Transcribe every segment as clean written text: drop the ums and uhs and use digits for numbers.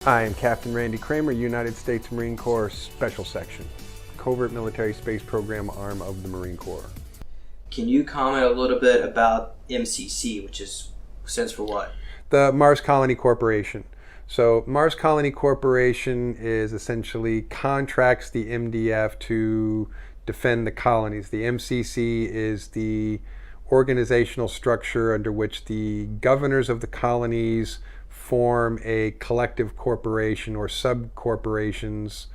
I am Captain Randy Kramer, United States Marine Corps Special Section, Covert Military Space Program arm of the Marine Corps. Can you comment a little bit about MCC, which stands for what? The Mars Colony Corporation. So Mars Colony Corporation is essentially contracts the MDF to defend the colonies. The MCC is the organizational structure under which the governors of the colonies form a collective corporation or sub-corporations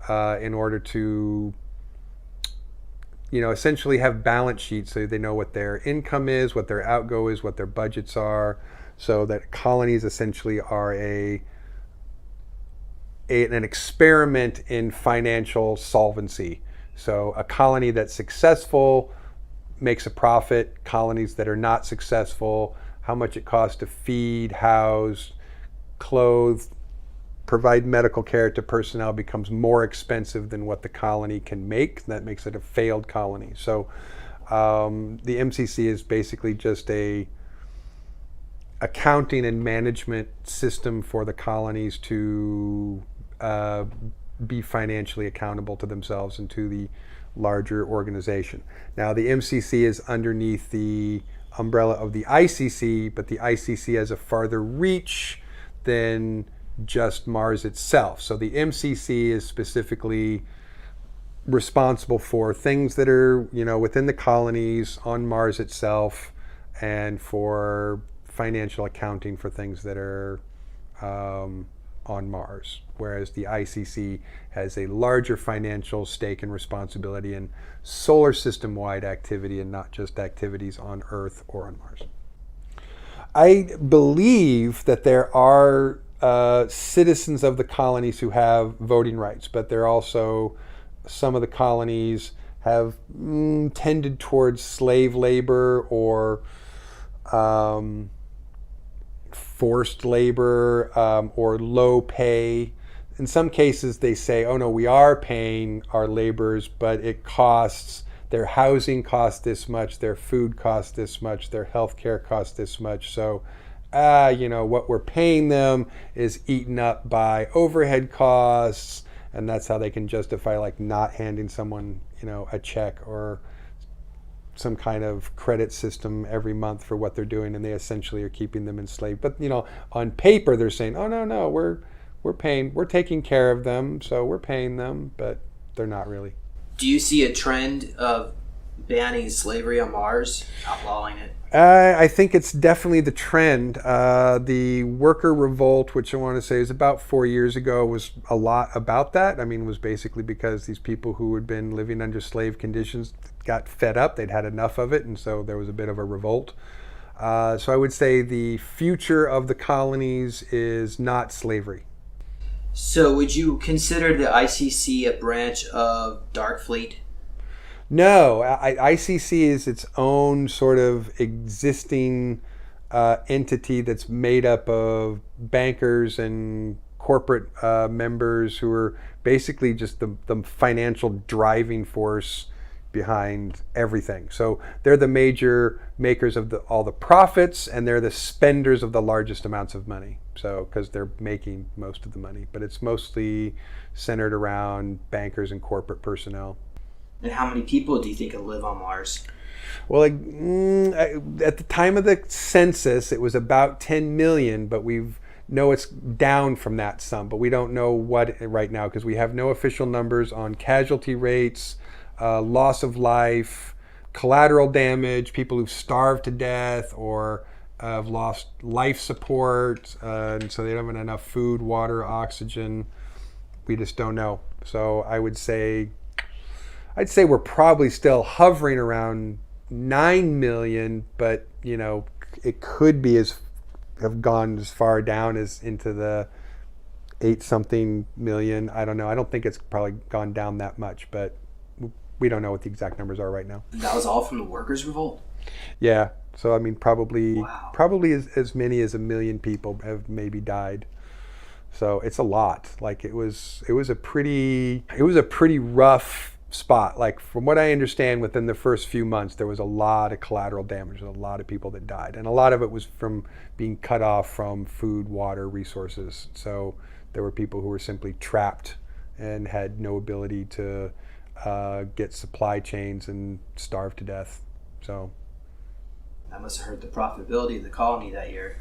in order to essentially have balance sheets so they know what their income is, what their outgo is, what their budgets are, so that colonies essentially are an experiment in financial solvency. So a colony that's successful makes a profit. Colonies that are not successful, how much it costs to feed, house, clothe, provide medical care to personnel becomes more expensive than what the colony can make. That makes it a failed colony. So the MCC is basically just a accounting and management system for the colonies to be financially accountable to themselves and to the larger organization. Now the MCC is underneath the umbrella of the ICC, but the ICC has a farther reach than just Mars itself. So the MCC is specifically responsible for things that are, within the colonies, on Mars itself, and for financial accounting for things that are on Mars. Whereas the ICC has a larger financial stake and responsibility in solar system-wide activity and not just activities on Earth or on Mars. I believe that there are citizens of the colonies who have voting rights, but there are also some of the colonies have tended towards slave labor or forced labor or low pay. In some cases they say, oh no, we are paying our laborers, but it costs, their housing costs this much, their food costs this much, their health care costs this much. So, what we're paying them is eaten up by overhead costs, and that's how they can justify like not handing someone, a check or some kind of credit system every month for what they're doing, and they essentially are keeping them enslaved. But on paper they're saying, oh no, we're taking care of them, so we're paying them, but they're not really. Do you see a trend of banning slavery on Mars, outlawing it? I think it's definitely the trend. The worker revolt, which I want to say is about 4 years ago, was a lot about that. I mean, it was basically because these people who had been living under slave conditions got fed up. They'd had enough of it, and so there was a bit of a revolt. So I would say the future of the colonies is not slavery. So would you consider the ICC a branch of Dark Fleet? No, ICC is its own sort of existing entity that's made up of bankers and corporate members who are basically just the financial driving force behind everything. So they're the major makers of all the profits, and they're the spenders of the largest amounts of money. So because they're making most of the money, but it's mostly centered around bankers and corporate personnel. And how many people do you think will live on Mars? Well, at the time of the census, it was about 10 million, but it's down from that sum. But we don't know what right now because we have no official numbers on casualty rates, loss of life, collateral damage, people who've starved to death or have lost life support, and so they don't have enough food, water, oxygen. We just don't know. So I'd say we're probably still hovering around 9 million, but it could have gone as far down as into the 8-something million. I don't know. I don't think it's probably gone down that much, but we don't know what the exact numbers are right now. That was all from the workers' revolt? Yeah. So I mean, probably as many as 1 million people have maybe died. So it's a lot. Like it was a pretty rough spot. Like from what I understand, within the first few months, there was a lot of collateral damage and a lot of people that died. And a lot of it was from being cut off from food, water, resources. So There were people who were simply trapped and had no ability to get supply chains and starved to death. So That must have hurt the profitability of the colony that year.